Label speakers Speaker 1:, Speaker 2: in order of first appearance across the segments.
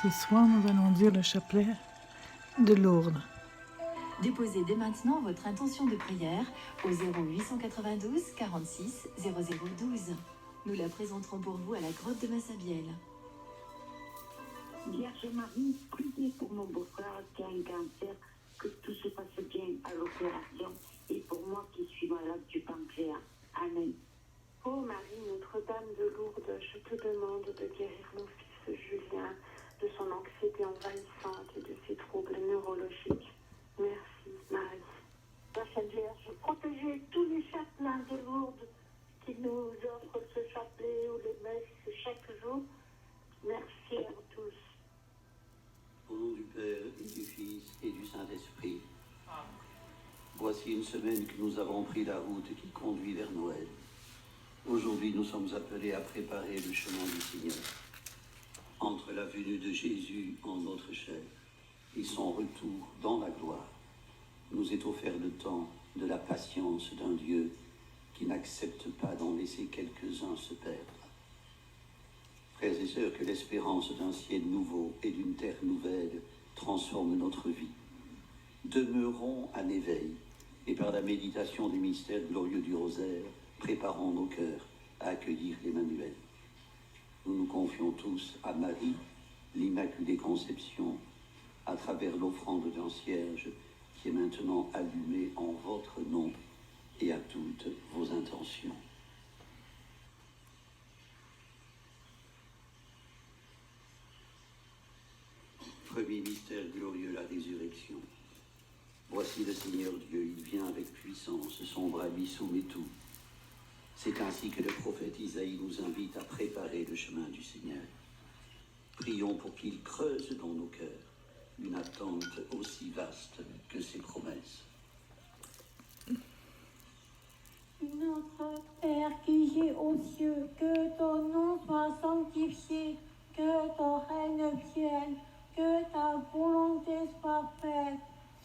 Speaker 1: Ce soir, nous allons dire le chapelet de Lourdes.
Speaker 2: Déposez dès maintenant votre intention de prière au 0892 46 0012. Nous la présenterons pour vous à la grotte de Massabielle.
Speaker 3: Vierge Marie, priez pour mon beau-frère qui a un cancer, que tout se passe bien à l'opération, et pour moi qui suis malade du pancréas. Amen.
Speaker 4: Ô Marie, Notre-Dame de Lourdes, je te demande de guérir mon fils Julien de son anxiété envahissante et de ses troubles neurologiques. Merci, Marie.
Speaker 3: La Sainte Vierge, protégez tous les chapelains de Lourdes qui nous offrent ce chapelet ou les messes chaque jour. Merci à vous tous.
Speaker 5: Au nom du Père, et du Fils, et du Saint-Esprit. Voici une semaine que nous avons pris la route qui conduit vers Noël. Aujourd'hui, nous sommes appelés à préparer le chemin du Seigneur. Entre la venue de Jésus en notre chair et son retour dans la gloire, nous est offert le temps de la patience d'un Dieu qui n'accepte pas d'en laisser quelques-uns se perdre. Frères et sœurs, que l'espérance d'un ciel nouveau et d'une terre nouvelle transforme notre vie. Demeurons à l'éveil et par la méditation des mystères glorieux du rosaire, préparons nos cœurs à accueillir l'Emmanuel. Nous nous confions tous à Marie, l'Immaculée Conception, à travers l'offrande d'un cierge qui est maintenant allumée en votre nom et à toutes vos intentions. Premier mystère glorieux, la résurrection. Voici le Seigneur Dieu, il vient avec puissance, son bras lui soumet tout. C'est ainsi que le prophète Isaïe nous invite à préparer le chemin du Seigneur. Prions pour qu'il creuse dans nos cœurs une attente aussi vaste que ses promesses.
Speaker 6: Notre Père qui es aux cieux, que ton nom soit sanctifié, que ton règne vienne, que ta volonté soit faite,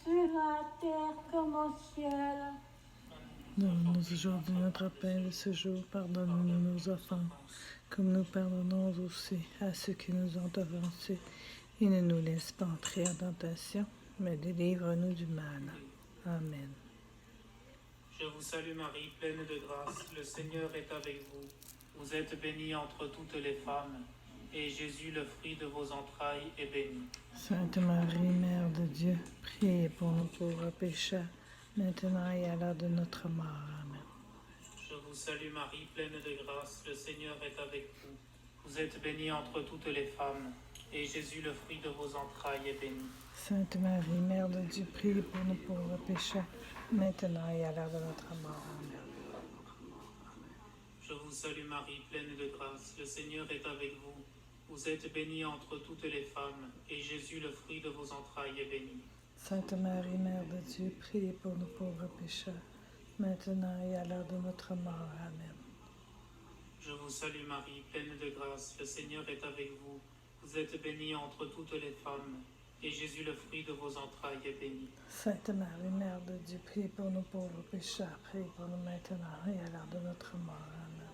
Speaker 6: sur la terre comme au ciel.
Speaker 1: Donne-nous aujourd'hui notre pain de ce jour. Pardonne-nous nos offenses, comme nous pardonnons aussi à ceux qui nous ont offensés. Et ne nous laisse pas entrer en tentation, mais délivre-nous du mal. Amen.
Speaker 7: Je vous salue Marie, pleine de grâce, le Seigneur est avec vous. Vous êtes bénie entre toutes les femmes, et Jésus, le fruit de vos entrailles, est béni.
Speaker 1: Sainte Marie, Mère de Dieu, priez pour nous pauvres pécheurs, maintenant et à l'heure de notre mort. Amen.
Speaker 7: Je vous salue Marie, pleine de grâce, le Seigneur est avec vous. Vous êtes bénie entre toutes les femmes, et Jésus, le fruit de vos entrailles, est béni.
Speaker 1: Sainte Marie, Mère de Dieu, priez pour nous pauvres pécheurs, maintenant et à l'heure de notre mort. Amen.
Speaker 7: Je vous salue Marie, pleine de grâce, le Seigneur est avec vous. Vous êtes bénie entre toutes les femmes, et Jésus, le fruit de vos entrailles, est béni.
Speaker 1: Sainte Marie, Mère de Dieu, priez pour nous pauvres pécheurs, maintenant et à l'heure de notre mort. Amen.
Speaker 7: Je vous salue Marie, pleine de grâce, le Seigneur est avec vous. Vous êtes bénie entre toutes les femmes, et Jésus, le fruit de vos entrailles, est béni.
Speaker 1: Sainte Marie, Mère de Dieu, priez pour nous pauvres pécheurs, priez pour nous maintenant et à l'heure de notre mort. Amen.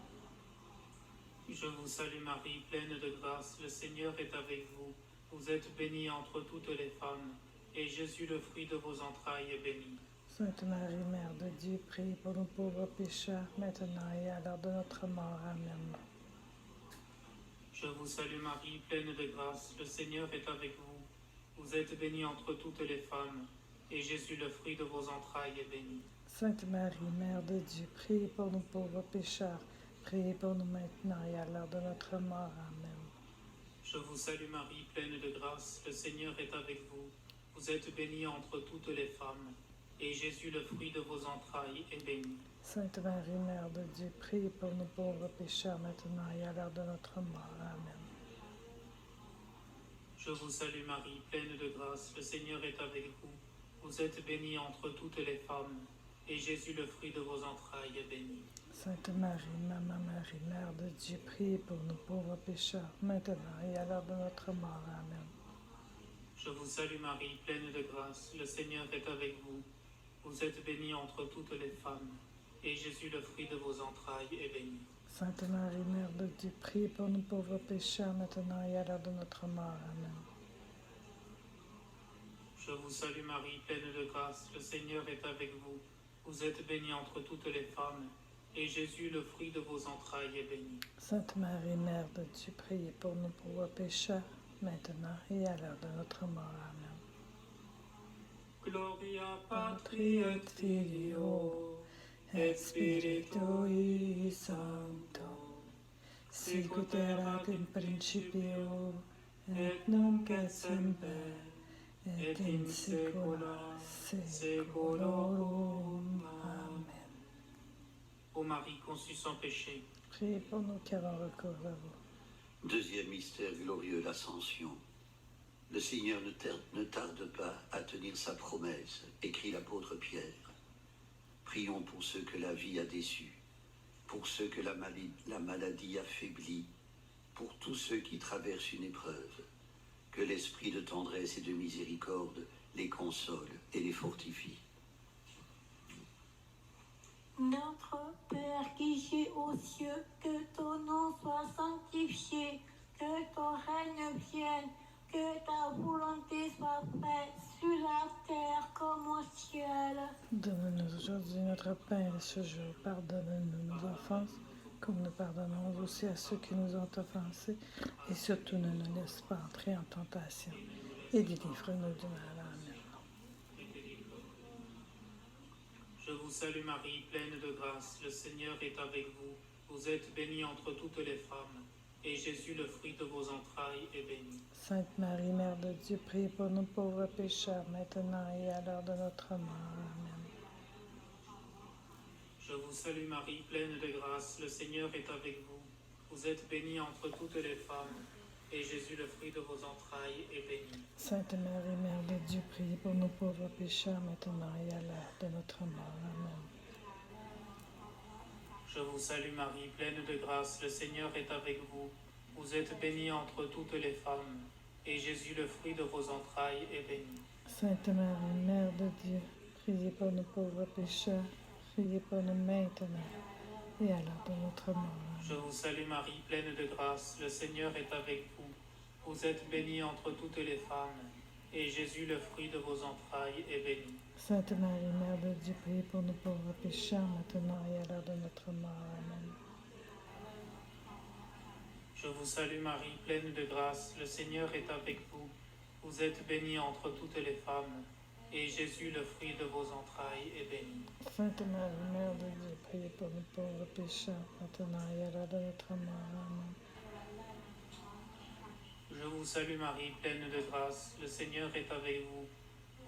Speaker 7: Je vous salue Marie, pleine de grâce, le Seigneur est avec vous. Vous êtes bénie entre toutes les femmes, et Jésus, le fruit de vos entrailles, est béni.
Speaker 1: Sainte Marie, Mère de Dieu, priez pour nous pauvres pécheurs, maintenant et à l'heure de notre mort. Amen.
Speaker 7: Je vous salue Marie, pleine de grâce, le Seigneur est avec vous. Vous êtes bénie entre toutes les femmes, et Jésus, le fruit de vos entrailles, est béni.
Speaker 1: Sainte Marie, Mère de Dieu, priez pour nous pauvres pécheurs, priez pour nous maintenant et à l'heure de notre mort. Amen.
Speaker 7: Je vous salue Marie, pleine de grâce, le Seigneur est avec vous. Vous êtes bénie entre toutes les femmes, et Jésus, le fruit de vos entrailles, est béni.
Speaker 1: Sainte Marie, Mère de Dieu, priez pour nous pauvres pécheurs, maintenant et à l'heure de notre mort. Amen.
Speaker 7: Je vous salue Marie, pleine de grâce, le Seigneur est avec vous. Vous êtes bénie entre toutes les femmes, et Jésus, le fruit de vos entrailles, est béni.
Speaker 1: Sainte Marie, Maman Marie, Mère de Dieu, priez pour nous pauvres pécheurs, maintenant et à l'heure de notre mort. Amen.
Speaker 7: Je vous salue Marie, pleine de grâce, le Seigneur est avec vous. Vous êtes bénie entre toutes les femmes, et Jésus, le fruit de vos entrailles, est béni.
Speaker 1: Sainte Marie, Mère de Dieu, priez pour nous pauvres pécheurs, maintenant et à l'heure de notre mort. Amen.
Speaker 7: Je vous salue Marie, pleine de grâce, le Seigneur est avec vous. Vous êtes bénie entre toutes les femmes, et Jésus, le fruit de vos entrailles, est béni.
Speaker 1: Sainte Marie, Mère de Dieu, priez pour nous pauvres pécheurs, maintenant et à l'heure de notre mort. Amen.
Speaker 7: Gloria Patri et Filio et Spiritui Sancto, sicut erat in principio et nunc et semper et in saecula saeculorum. Amen. Ô Marie conçue sans péché,
Speaker 1: Priez pour nous qui avons recours à vous.
Speaker 5: Deuxième mystère glorieux, l'Ascension. Le Seigneur ne tarde pas à tenir sa promesse, écrit l'apôtre Pierre. Prions pour ceux que la vie a déçus, pour ceux que la maladie affaiblit, pour tous ceux qui traversent une épreuve. Que l'esprit de tendresse et de miséricorde les console et les fortifie.
Speaker 6: Notre Père qui es aux cieux, que ton nom soit sanctifié, que ton règne vienne, que ta volonté soit faite sur la terre comme au ciel.
Speaker 1: Donne-nous aujourd'hui notre pain de ce jour. Pardonne-nous nos offenses, comme nous pardonnons aussi à ceux qui nous ont offensés. Et surtout, ne nous laisse pas entrer en tentation. Et délivre-nous du mal. Amen.
Speaker 7: je vous salue Marie, pleine de grâce, le Seigneur est avec vous. Vous êtes bénie entre toutes les femmes, et Jésus, le fruit de vos entrailles, est béni.
Speaker 1: Sainte Marie, Mère de Dieu, priez pour nous pauvres pécheurs, maintenant et à l'heure de notre mort. Amen.
Speaker 7: Je vous salue Marie, pleine de grâce, le Seigneur est avec vous. Vous êtes bénie entre toutes les femmes, et Jésus, le fruit de vos entrailles, est béni.
Speaker 1: Sainte Marie, Mère de Dieu, priez pour nous pauvres pécheurs, maintenant et à l'heure de notre mort. Amen.
Speaker 7: Je vous salue Marie, pleine de grâce, le Seigneur est avec vous. Vous êtes bénie entre toutes les femmes, et Jésus, le fruit de vos entrailles, est béni.
Speaker 1: Sainte Marie, Mère de Dieu, priez pour nous pauvres pécheurs, priez pour nous maintenant et à l'heure de notre mort.
Speaker 7: Je vous salue Marie, pleine de grâce, le Seigneur est avec vous. Vous êtes bénie entre toutes les femmes, et Jésus, le fruit de vos entrailles, est béni.
Speaker 1: Sainte Marie, Mère de Dieu, priez pour nous pauvres pécheurs, maintenant et à l'heure de notre mort. Amen.
Speaker 7: Je vous salue Marie, pleine de grâce, le Seigneur est avec vous. Vous êtes bénie entre toutes les femmes, et Jésus, le fruit de vos entrailles, est béni.
Speaker 1: Sainte Marie, Mère de Dieu, priez pour nous pauvres pécheurs, maintenant et à l'heure de notre mort. Amen.
Speaker 7: Je vous salue Marie, pleine de grâce, le Seigneur est avec vous.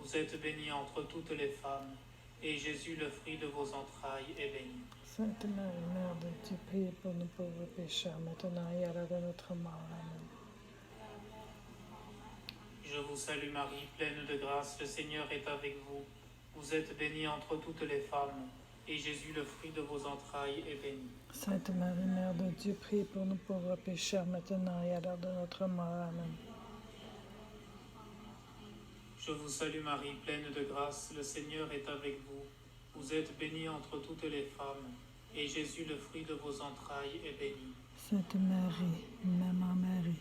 Speaker 7: Vous êtes bénie entre toutes les femmes, et Jésus, le fruit de vos entrailles, est béni.
Speaker 1: Sainte Marie, Mère de Dieu, priez pour nous pauvres pécheurs, maintenant et à l'heure de notre mort. Amen.
Speaker 7: Je vous salue Marie, pleine de grâce, le Seigneur est avec vous. Vous êtes bénie entre toutes les femmes, et Jésus, le fruit de vos entrailles, est béni.
Speaker 1: Sainte Marie, Mère de Dieu, priez pour nous pauvres pécheurs, maintenant et à l'heure de notre mort. Amen.
Speaker 7: Je vous salue Marie, pleine de grâce, le Seigneur est avec vous. Vous êtes bénie entre toutes les femmes, et Jésus, le fruit de vos entrailles, est béni.
Speaker 1: Sainte Marie, Maman Marie,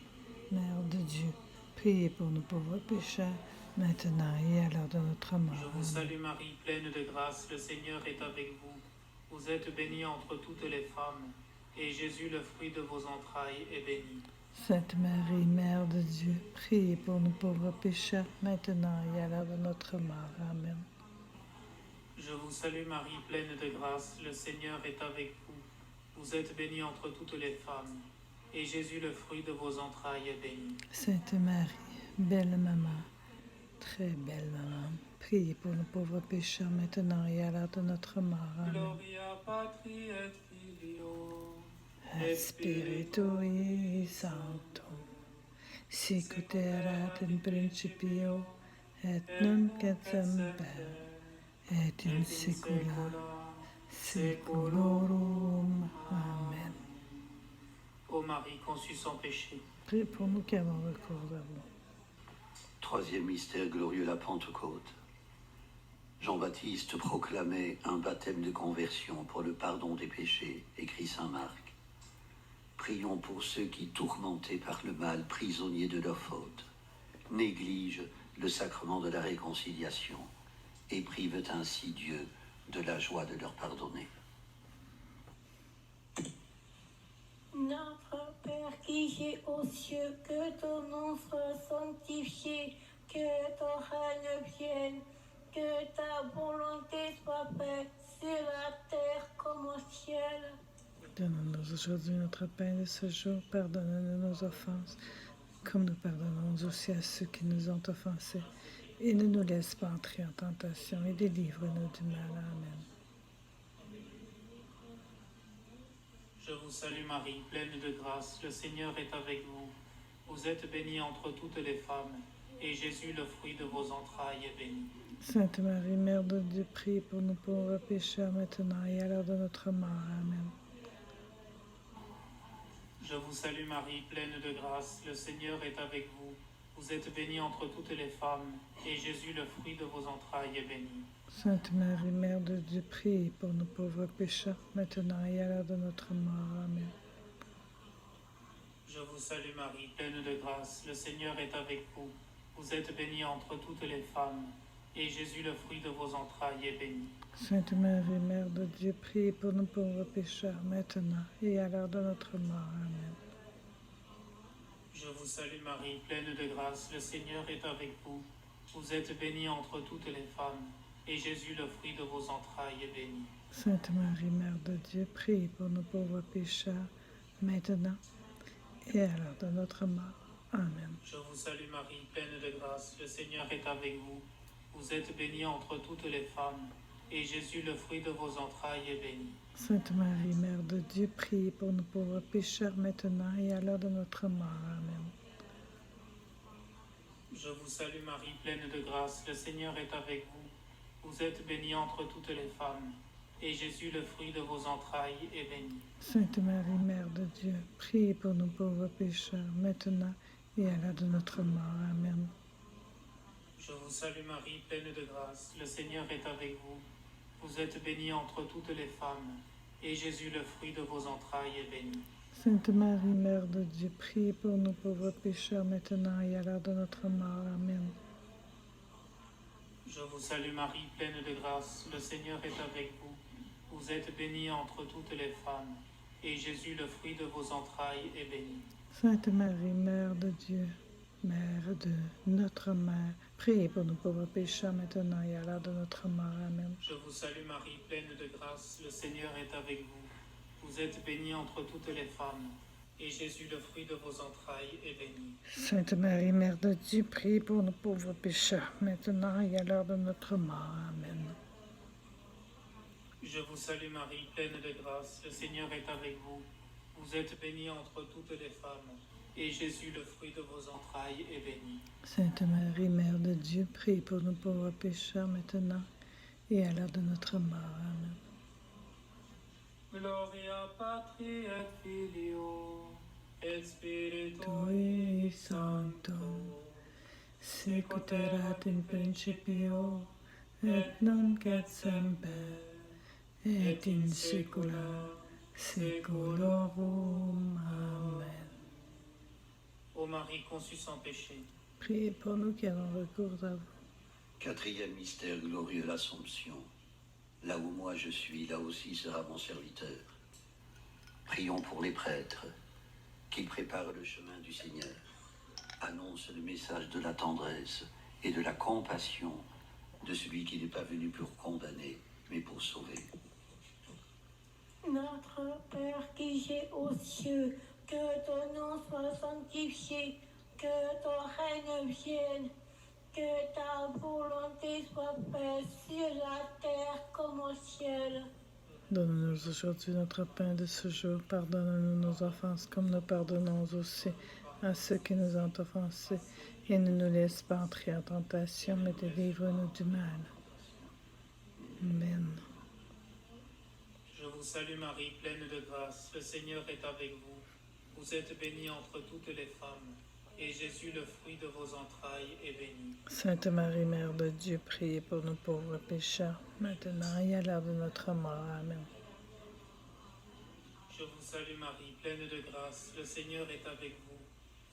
Speaker 1: Mère de Dieu, priez pour nous pauvres pécheurs, maintenant et à l'heure de notre mort.
Speaker 7: Je vous salue Marie, pleine de grâce, le Seigneur est avec vous. Vous êtes bénie entre toutes les femmes, et Jésus, le fruit de vos entrailles, est béni.
Speaker 1: Sainte Marie, Mère de Dieu, priez pour nous pauvres pécheurs, maintenant et à l'heure de notre mort. Amen.
Speaker 7: Je vous salue Marie, pleine de grâce, le Seigneur est avec vous. Vous êtes bénie entre toutes les femmes, et Jésus, le fruit de vos entrailles, est béni.
Speaker 1: Sainte Marie, belle maman, très belle maman, priez pour nous pauvres pécheurs, maintenant et à l'heure de notre mort. Amen.
Speaker 7: Gloria Patri et Filio
Speaker 1: Et Spiritui Sancto, sicut erat in principio, et nunc et semper, et in saecula saeculorum. Amen.
Speaker 7: Ô Marie conçue sans péché,
Speaker 1: Priez pour nous qui avons recours à vous.
Speaker 5: Troisième mystère glorieux, la Pentecôte. Jean-Baptiste proclamait un baptême de conversion pour le pardon des péchés, écrit saint Marc. Prions pour ceux qui, tourmentés par le mal, prisonniers de leurs fautes, négligent le sacrement de la réconciliation et privent ainsi Dieu de la joie de leur pardonner.
Speaker 6: Notre Père qui es aux cieux, que ton nom soit sanctifié, que ton règne vienne, que ta volonté soit faite sur la terre comme au ciel.
Speaker 1: Donne-nous aujourd'hui notre pain de ce jour. Pardonne-nous nos offenses, comme nous pardonnons aussi à ceux qui nous ont offensés. Et ne nous laisse pas entrer en tentation et délivre-nous du mal. Amen.
Speaker 7: Je vous salue Marie, pleine de grâce, le Seigneur est avec vous. Vous êtes bénie entre toutes les femmes, et Jésus, le fruit de vos entrailles, est béni.
Speaker 1: Sainte Marie, Mère de Dieu, prie pour nous pauvres pécheurs, maintenant et à l'heure de notre mort. Amen.
Speaker 7: Je vous salue Marie, pleine de grâce, le Seigneur est avec vous. Vous êtes bénie entre toutes les femmes, et Jésus, le fruit de vos entrailles, est béni.
Speaker 1: Sainte Marie, Mère de Dieu, prie pour nous pauvres pécheurs, maintenant et à l'heure de notre mort. Amen.
Speaker 7: Je vous salue Marie, pleine de grâce, le Seigneur est avec vous. Vous êtes bénie entre toutes les femmes, et Jésus, le fruit de vos entrailles, est béni.
Speaker 1: Sainte Marie, Mère de Dieu, prie pour nous pauvres pécheurs, maintenant et à l'heure de notre mort. Amen.
Speaker 7: Je vous salue Marie, pleine de grâce, le Seigneur est avec vous. Vous êtes bénie entre toutes les femmes, et Jésus, le fruit de vos entrailles, est béni.
Speaker 1: Sainte Marie, Mère de Dieu, prie pour nous pauvres pécheurs, maintenant et à l'heure de notre mort. Amen.
Speaker 7: Je vous salue Marie, pleine de grâce, le Seigneur est avec vous. Vous êtes bénie entre toutes les femmes, et Jésus, le fruit de vos entrailles, est béni.
Speaker 1: Sainte Marie, Mère de Dieu, prie pour nous pauvres pécheurs, maintenant et à l'heure de notre mort. Amen.
Speaker 7: Je vous salue Marie, pleine de grâce, le Seigneur est avec vous. Vous êtes bénie entre toutes les femmes, et Jésus, le fruit de vos entrailles, est béni.
Speaker 1: Sainte Marie, Mère de Dieu, prie pour nous pauvres pécheurs, maintenant et à l'heure de notre mort. Amen.
Speaker 7: Je vous salue Marie, pleine de grâce, le Seigneur est avec vous. Vous êtes bénie entre toutes les femmes, et Jésus, le fruit de vos entrailles, est béni.
Speaker 1: Sainte Marie, Mère de Dieu, prie pour nous pauvres pécheurs, maintenant et à l'heure de notre mort. Amen.
Speaker 7: Je vous salue Marie, pleine de grâce, le Seigneur est avec vous. Vous êtes bénie entre toutes les femmes, et Jésus, le fruit de vos entrailles, est béni.
Speaker 1: Sainte Marie, Mère de Dieu, Mère de notre Mère, priez pour nous pauvres pécheurs, maintenant et à l'heure de notre mort. Amen.
Speaker 7: Je vous salue Marie, pleine de grâce, le Seigneur est avec vous. Vous êtes bénie entre toutes les femmes, et Jésus, le fruit de vos entrailles, est béni.
Speaker 1: Sainte Marie, Mère de Dieu, priez pour nous pauvres pécheurs, maintenant et à l'heure de notre mort. Amen.
Speaker 7: Je vous salue Marie, pleine de grâce, le Seigneur est avec vous. Vous êtes bénie entre toutes les femmes, et Jésus, le fruit de vos entrailles, est béni.
Speaker 1: Sainte Marie, Mère de Dieu, priez pour nous pauvres pécheurs, maintenant et à l'heure de notre mort. Amen.
Speaker 7: Gloria Patri et Filio et Spiritui
Speaker 1: Toi Sancto, secuterat in principio, et nunc et semper, et in saecula saeculorum. Amen.
Speaker 7: Ô Marie conçue sans péché,
Speaker 1: Priez pour nous qui avons recours à vous.
Speaker 5: Quatrième mystère glorieux, l'Assomption. Là où moi je suis, là aussi sera mon serviteur. Prions pour les prêtres, qu'ils préparent le chemin du Seigneur, annoncent le message de la tendresse et de la compassion de celui qui n'est pas venu pour condamner, mais pour sauver.
Speaker 6: Notre Père qui es aux cieux, que ton nom soit sanctifié, que ton règne vienne, que ta volonté soit faite sur la terre comme au ciel.
Speaker 1: Donne-nous aujourd'hui notre pain de ce jour. Pardonne-nous nos offenses comme nous pardonnons aussi à ceux qui nous ont offensés. Et ne nous laisse pas entrer en tentation, mais délivre-nous du mal. Amen.
Speaker 7: je vous salue Marie, pleine de grâce, le Seigneur est avec vous. Vous êtes bénie entre toutes les femmes, et Jésus, le fruit de vos entrailles, est béni.
Speaker 1: Sainte Marie, Mère de Dieu, priez pour nous pauvres pécheurs, maintenant et à l'heure de notre mort. Amen.
Speaker 7: Je vous salue Marie, pleine de grâce, le Seigneur est avec vous.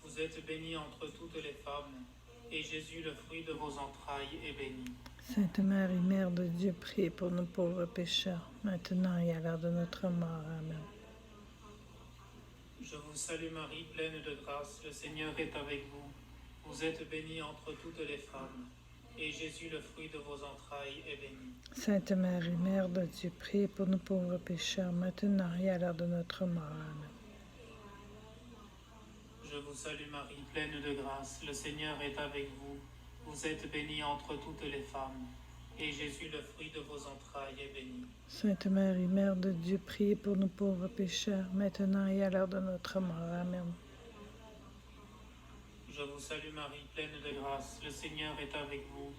Speaker 7: Vous êtes bénie entre toutes les femmes, et Jésus, le fruit de vos entrailles, est béni.
Speaker 1: Sainte Marie, Mère de Dieu, priez pour nous pauvres pécheurs, maintenant et à l'heure de notre mort. Amen.
Speaker 7: Je vous salue Marie, pleine de grâce, le Seigneur est avec vous. Vous êtes bénie entre toutes les femmes, et Jésus, le fruit de vos entrailles, est béni.
Speaker 1: Sainte Marie, Mère de Dieu, priez pour nous pauvres pécheurs, maintenant et à l'heure de notre mort. Amen.
Speaker 7: Je vous salue Marie, pleine de grâce, le Seigneur est avec vous. Vous êtes bénie entre toutes les femmes, et Jésus, le fruit de vos entrailles, est béni.
Speaker 1: Sainte Marie, Mère de Dieu, priez pour nous pauvres pécheurs, maintenant et à l'heure de notre mort. Amen.
Speaker 7: Je vous salue Marie, pleine de grâce, le Seigneur est avec vous.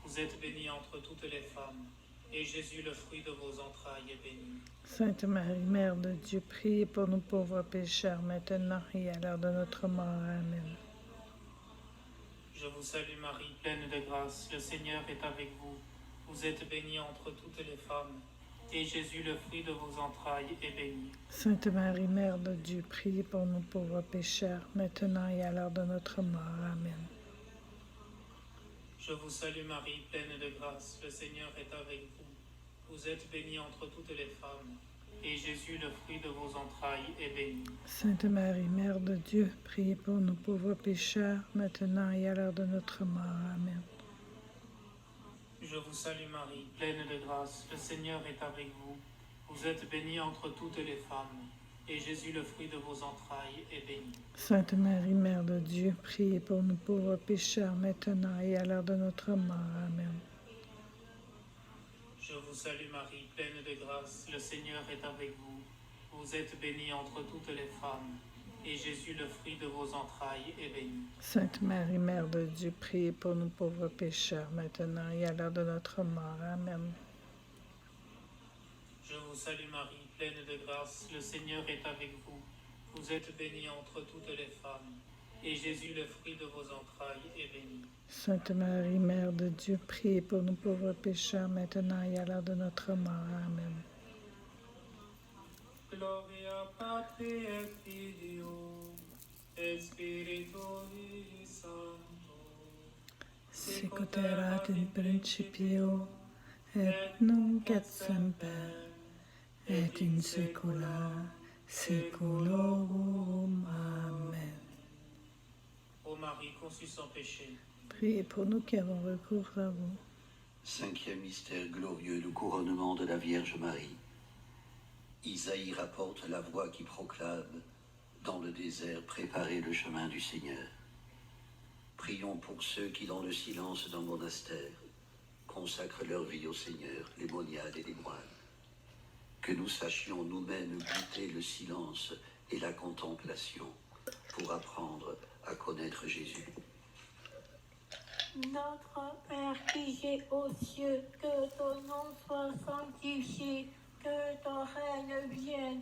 Speaker 7: Vous êtes bénie entre toutes les femmes, et Jésus, le fruit de vos entrailles, est béni.
Speaker 1: Sainte Marie, Mère de Dieu, priez pour nous pauvres pécheurs, maintenant et à l'heure de notre mort. Amen.
Speaker 7: Je vous salue Marie, pleine de grâce, le Seigneur est avec vous. Vous êtes bénie entre toutes les femmes, et Jésus, le fruit de vos entrailles, est béni.
Speaker 1: Sainte Marie, Mère de Dieu, priez pour nous pauvres pécheurs, maintenant et à l'heure de notre mort. Amen.
Speaker 7: Je vous salue Marie, pleine de grâce, le Seigneur est avec vous. Vous êtes bénie entre toutes les femmes, et Jésus, le fruit de vos entrailles, est béni.
Speaker 1: Sainte Marie, Mère de Dieu, priez pour nous pauvres pécheurs, maintenant et à l'heure de notre mort. Amen.
Speaker 7: Je vous salue Marie, pleine de grâce, le Seigneur est avec vous. Vous êtes bénie entre toutes les femmes, et Jésus, le fruit de vos entrailles, est béni.
Speaker 1: Sainte Marie, Mère de Dieu, priez pour nous pauvres pécheurs, maintenant et à l'heure de notre mort. Amen.
Speaker 7: Je vous salue Marie, pleine de grâce, le Seigneur est avec vous. Vous êtes bénie entre toutes les femmes, et Jésus, le fruit de vos entrailles, est béni.
Speaker 1: Sainte Marie, Mère de Dieu, priez pour nous pauvres pécheurs, maintenant et à l'heure de notre mort. Amen.
Speaker 7: Je vous salue Marie, pleine de grâce, le Seigneur est avec vous. Vous êtes bénie entre toutes les femmes, et Jésus, le fruit de vos entrailles, est béni.
Speaker 1: Sainte Marie, Mère de Dieu, priez pour nous pauvres pécheurs, maintenant et à l'heure de notre mort. Amen.
Speaker 7: Gloria Patri et Filio et Spiritui Sancto.
Speaker 1: Sicut erat in principio, et nunc et semper, et in saecula saeculorum. Amen.
Speaker 7: Ô Marie conçue sans péché,
Speaker 1: Priez pour nous qui avons recours à vous.
Speaker 5: Cinquième mystère glorieux, le couronnement de la Vierge Marie. Isaïe rapporte la voix qui proclame dans le désert, préparez le chemin du Seigneur. Prions pour ceux qui, dans le silence d'un monastère, consacrent leur vie au Seigneur, les moniales et les moines. Que nous sachions nous-mêmes goûter le silence et la contemplation pour apprendre à connaître Jésus.
Speaker 6: Notre Père qui es aux cieux, que ton nom soit sanctifié, que ton règne vienne,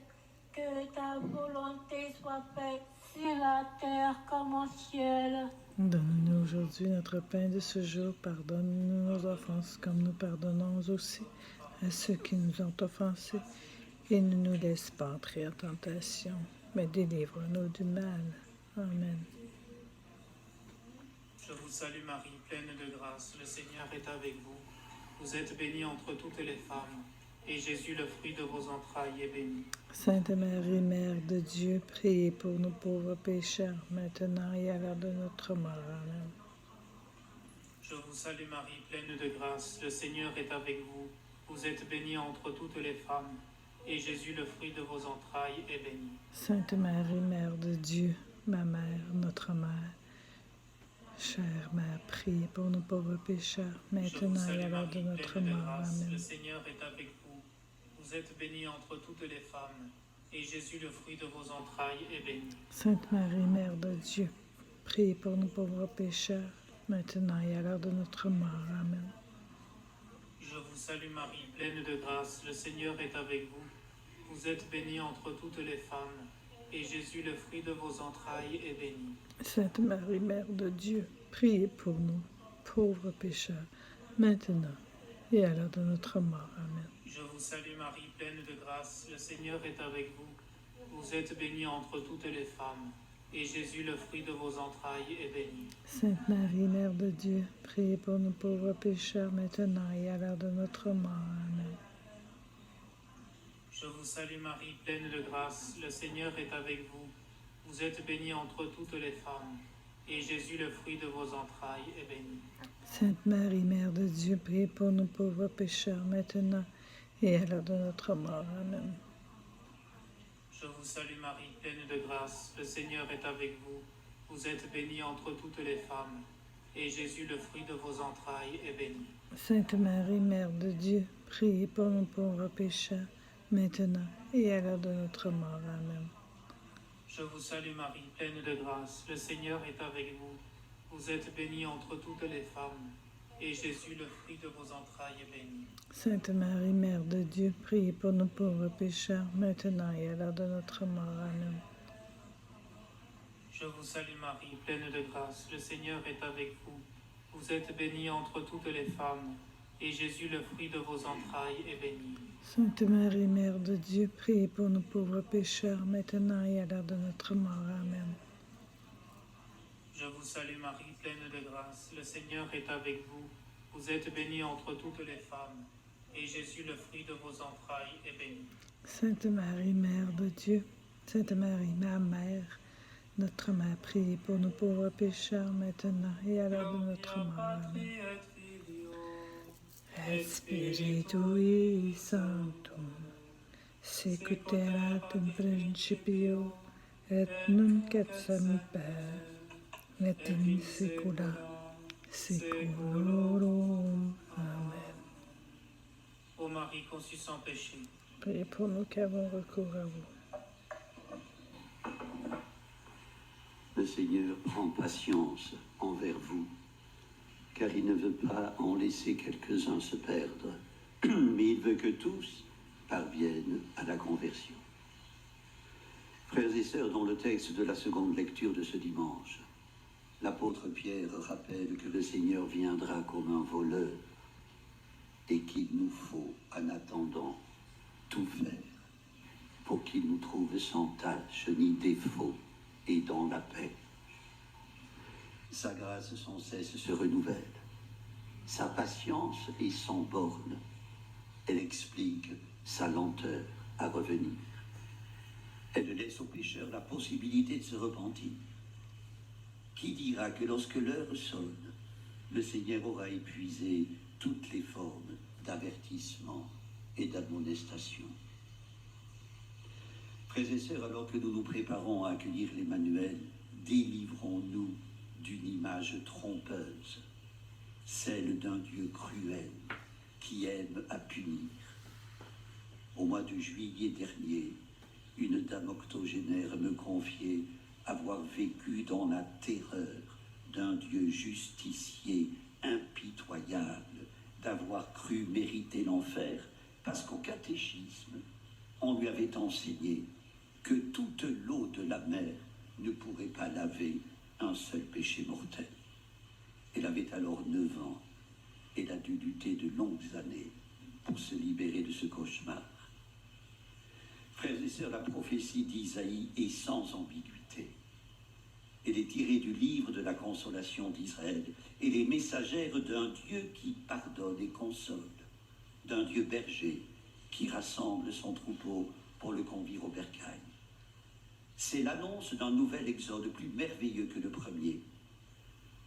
Speaker 6: que ta volonté soit faite sur la terre comme au ciel.
Speaker 1: Donne-nous aujourd'hui notre pain de ce jour. Pardonne-nous nos offenses comme nous pardonnons aussi à ceux qui nous ont offensés. Et ne nous laisse pas entrer en tentation, mais délivre-nous du mal. Amen.
Speaker 7: je vous salue Marie, pleine de grâce, le Seigneur est avec vous. Vous êtes bénie entre toutes les femmes, et Jésus, le fruit de vos entrailles, est béni.
Speaker 1: Sainte Marie, Mère de Dieu, priez pour nous pauvres pécheurs, maintenant et à l'heure de notre mort. Amen.
Speaker 7: Je vous salue Marie, pleine de grâce, le Seigneur est avec vous. Vous êtes bénie entre toutes les femmes, et Jésus, le fruit de vos entrailles, est béni.
Speaker 1: Sainte Marie, Mère de Dieu, ma Mère, notre Mère, chère Mère, priez pour nous pauvres pécheurs,
Speaker 7: Je vous
Speaker 1: maintenant et
Speaker 7: salue
Speaker 1: à l'heure de
Speaker 7: Marie,
Speaker 1: notre
Speaker 7: pleine de
Speaker 1: mort.
Speaker 7: grâce, le
Speaker 1: Amen.
Speaker 7: Seigneur est avec vous. Vous êtes bénie entre toutes les femmes, et Jésus, le fruit de vos entrailles, est béni.
Speaker 1: Sainte Marie, Mère de Dieu, priez pour nous pauvres pécheurs, maintenant et à l'heure de notre mort. Amen.
Speaker 7: Je vous salue Marie, pleine de grâce, le Seigneur est avec vous. Vous êtes bénie entre toutes les femmes, et Jésus, le fruit de vos entrailles, est béni.
Speaker 1: Sainte Marie, Mère de Dieu, priez pour nous, pauvres pécheurs, maintenant et à l'heure de notre mort. Amen.
Speaker 7: Je vous salue Marie, pleine de grâce, le Seigneur est avec vous. Vous êtes bénie entre toutes les femmes, et Jésus, le fruit de vos entrailles, est béni.
Speaker 1: Sainte Marie, Mère de Dieu, priez pour nous pauvres pécheurs, maintenant et à l'heure de notre mort. Amen.
Speaker 7: Je vous salue Marie, pleine de grâce, le Seigneur est avec vous. Vous êtes bénie entre toutes les femmes, et Jésus, le fruit de vos entrailles, est béni.
Speaker 1: Sainte Marie, Mère de Dieu, priez pour nous pauvres pécheurs, maintenant et à l'heure de notre mort. Amen.
Speaker 7: Je vous salue Marie, pleine de grâce, le Seigneur est avec vous. Vous êtes bénie entre toutes les femmes, et Jésus, le fruit de vos entrailles, est béni.
Speaker 1: Sainte Marie, Mère de Dieu, priez pour nous pauvres pécheurs, maintenant et à l'heure de notre mort. Amen.
Speaker 7: Je vous salue Marie, pleine de grâce, le Seigneur est avec vous. Vous êtes bénie entre toutes les femmes, et Jésus, le fruit de vos entrailles, est béni.
Speaker 1: Sainte Marie, Mère de Dieu, priez pour nous pauvres pécheurs, maintenant et à l'heure de notre mort. Amen.
Speaker 7: Je vous salue Marie, pleine de grâce, le Seigneur est avec vous. Vous êtes bénie entre toutes les femmes, et Jésus, le fruit de vos entrailles, est béni.
Speaker 1: Sainte Marie, Mère de Dieu, priez pour nous pauvres pécheurs, maintenant et à l'heure de notre mort. Amen.
Speaker 7: Je vous salue Marie, pleine de grâce, le Seigneur est avec vous. Vous êtes bénie entre toutes les femmes, et Jésus, le fruit de vos entrailles, est béni.
Speaker 1: Sainte Marie, Mère de Dieu, Sainte Marie, ma Mère, notre Mère, priez pour nous pauvres pécheurs, maintenant et à l'heure de notre mort. Amen. Et Spiritui Sanctum, secuterat in principio, et nunc et semper, et in saecula saeculorum. Amen.
Speaker 7: Ô Marie conçue sans péché,
Speaker 1: Priez pour nous qui avons recours à vous.
Speaker 5: Le Seigneur prend patience envers vous, car il ne veut pas en laisser quelques-uns se perdre, mais il veut que tous parviennent à la conversion. Frères et sœurs, dans le texte de la seconde lecture de ce dimanche, l'apôtre Pierre rappelle que le Seigneur viendra comme un voleur et qu'il nous faut, en attendant, tout faire pour qu'il nous trouve sans tache ni défaut et dans la paix. Sa grâce sans cesse se renouvelle. Sa patience est sans borne. Elle explique sa lenteur à revenir. Elle laisse aux pécheurs la possibilité de se repentir. Qui dira que lorsque l'heure sonne, le Seigneur aura épuisé toutes les formes d'avertissement et d'admonestation? Frères et sœurs, alors que nous nous préparons à accueillir l'Emmanuel, délivrons-nous d'une image trompeuse, celle d'un Dieu cruel qui aime à punir. Au mois de juillet dernier, une dame octogénaire me confiait avoir vécu dans la terreur d'un Dieu justicier impitoyable, d'avoir cru mériter l'enfer, parce qu'au catéchisme, on lui avait enseigné que toute l'eau de la mer ne pourrait pas laver un seul péché mortel. Elle avait alors 9 ans. Elle a dû lutter de longues années pour se libérer de ce cauchemar. Frères et sœurs, la prophétie d'Isaïe est sans ambiguïté. Elle est tirée du livre de la consolation d'Israël. Elle est messagère d'un Dieu qui pardonne et console, d'un Dieu berger qui rassemble son troupeau pour le conduire au bercail. C'est l'annonce d'un nouvel exode plus merveilleux que le premier.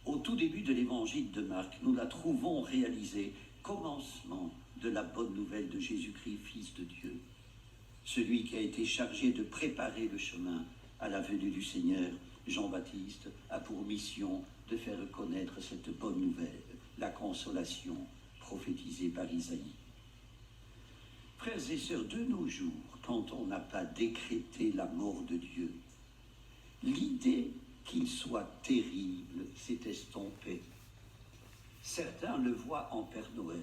Speaker 5: Au tout début de l'évangile de Marc, nous la trouvons réalisée, commencement de la bonne nouvelle de Jésus-Christ, Fils de Dieu. Celui qui a été chargé de préparer le chemin à la venue du Seigneur, Jean-Baptiste, a pour mission de faire connaître cette bonne nouvelle, la consolation prophétisée par Isaïe. Frères et sœurs, de nos jours, quand on n'a pas décrété la mort de Dieu, l'idée qu'il soit terrible s'est estompée. Certains le voient en Père Noël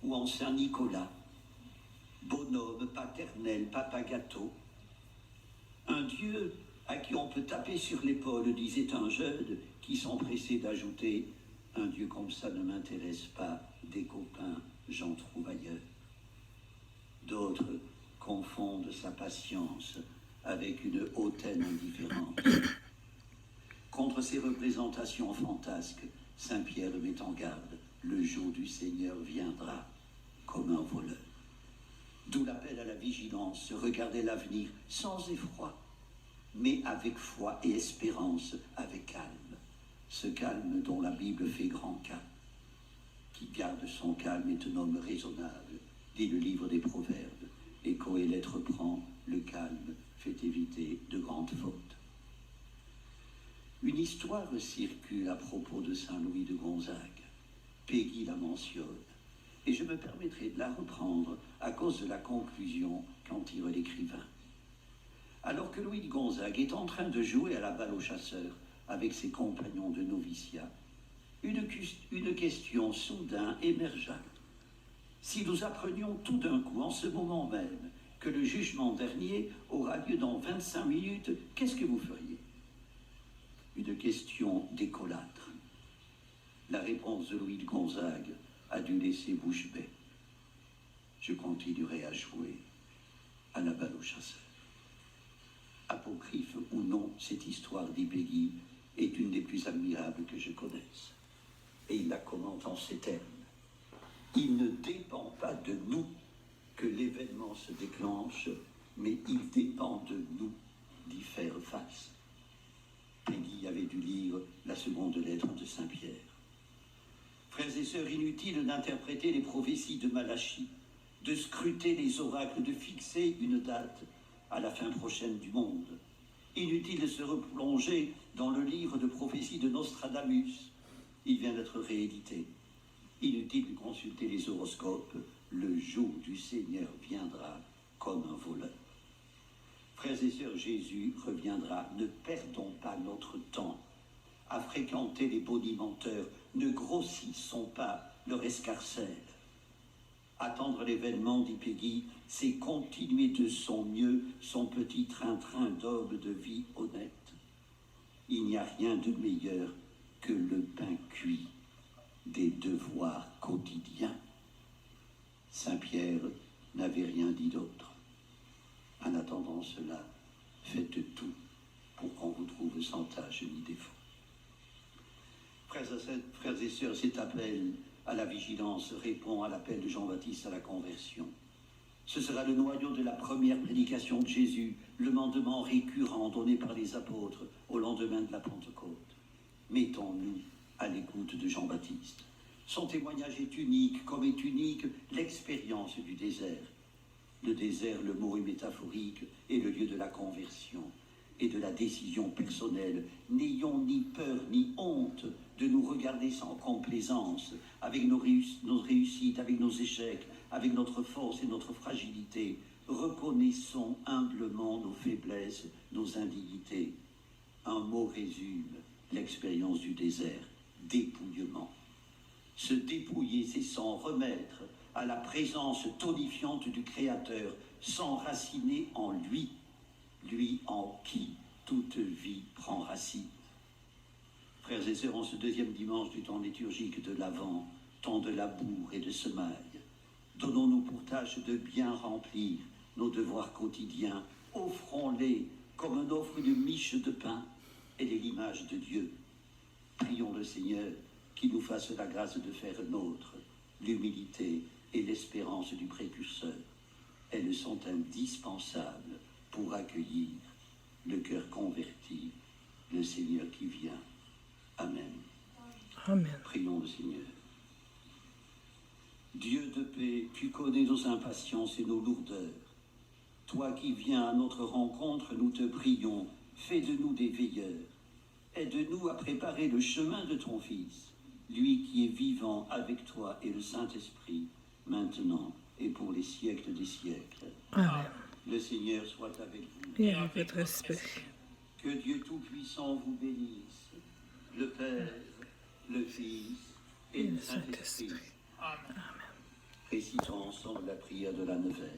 Speaker 5: ou en Saint Nicolas, bonhomme paternel, papa gâteau, un Dieu à qui on peut taper sur l'épaule, disait un jeune qui s'empressait d'ajouter « Un Dieu comme ça ne m'intéresse pas, des copains, j'en trouve ailleurs ». D'autres confondent sa patience avec une hautaine indifférente. Contre ces représentations fantasques, Saint Pierre met en garde. Le jour du Seigneur viendra comme un voleur. D'où l'appel à la vigilance, regarder l'avenir sans effroi, mais avec foi et espérance, avec calme. Ce calme dont la Bible fait grand cas. Qui garde son calme est un homme raisonnable, dit le livre des Proverbes, et Coëlette reprend, le calme fait éviter de grandes fautes. Une histoire circule à propos de Saint Louis de Gonzague. Peggy la mentionne, et je me permettrai de la reprendre à cause de la conclusion qu'en tire l'écrivain. Alors que Louis de Gonzague est en train de jouer à la balle au chasseur avec ses compagnons de noviciat, une question soudain émergea. Si nous apprenions tout d'un coup, en ce moment même, que le jugement dernier aura lieu dans 25 minutes, qu'est-ce que vous feriez? Une question décolâtre. La réponse de Louis de Gonzague a dû laisser bouche bée. Je continuerai à jouer à la balle au chasseur. Apocryphe ou non, cette histoire d'Ibéguy est une des plus admirables que je connaisse. Et il la commente en ces termes. Il ne dépend pas de nous que l'événement se déclenche, mais il dépend de nous d'y faire face. Peggy avait dû lire la seconde lettre de Saint Pierre. Frères et sœurs, inutile d'interpréter les prophéties de Malachie, de scruter les oracles, de fixer une date à la fin prochaine du monde. Inutile de se replonger dans le livre de prophéties de Nostradamus. Il vient d'être réédité. Inutile de consulter les horoscopes. Le jour du Seigneur viendra comme un voleur. Frères et sœurs, Jésus reviendra. Ne perdons pas notre temps à fréquenter les bonimenteurs. Ne grossissons pas leur escarcelle. Attendre l'événement, dit Peggy, c'est continuer de son mieux son petit train-train d'aube de vie honnête. Il n'y a rien de meilleur que le pain cuit des devoirs quotidiens. Saint Pierre n'avait rien dit d'autre. En attendant cela, faites tout pour qu'on vous trouve sans tâche ni défaut. Frères et sœurs, cet appel à la vigilance répond à l'appel de Jean-Baptiste à la conversion. Ce sera le noyau de la première prédication de Jésus, le mandement récurrent donné par les apôtres au lendemain de la Pentecôte. Mettons-nous à l'écoute de Jean-Baptiste. Son témoignage est unique, comme est unique l'expérience du désert. Le désert, le mot est métaphorique, est le lieu de la conversion et de la décision personnelle. N'ayons ni peur ni honte de nous regarder sans complaisance, avec nos réussites, avec nos échecs, avec notre force et notre fragilité. Reconnaissons humblement nos faiblesses, nos indignités. Un mot résume l'expérience du désert, dépouillement. Se dépouiller, c'est s'en remettre à la présence tonifiante du Créateur, s'enraciner en lui, lui en qui toute vie prend racine. Frères et sœurs, en ce deuxième dimanche du temps liturgique de l'Avent, temps de labour et de semaille, donnons-nous pour tâche de bien remplir nos devoirs quotidiens, offrons-les comme une offre de miche de pain, elle est l'image de Dieu. Prions le Seigneur qui nous fasse la grâce de faire nôtre l'humilité et l'espérance du précurseur. Elles sont indispensables pour accueillir le cœur converti, le Seigneur qui vient. Amen.
Speaker 1: Amen.
Speaker 5: Prions le Seigneur. Dieu de paix, tu connais nos impatiences et nos lourdeurs. Toi qui viens à notre rencontre, nous te prions, fais de nous des veilleurs. Aide-nous à préparer le chemin de ton Fils, lui qui est vivant avec toi et le Saint-Esprit, maintenant et pour les siècles des siècles.
Speaker 1: Amen.
Speaker 5: Le Seigneur soit avec vous.
Speaker 1: Et avec votre respect.
Speaker 5: Que Dieu Tout-Puissant vous bénisse, le Père, le Fils et le Saint-Esprit.
Speaker 7: Amen.
Speaker 5: Récitons ensemble la prière de la neuvaine.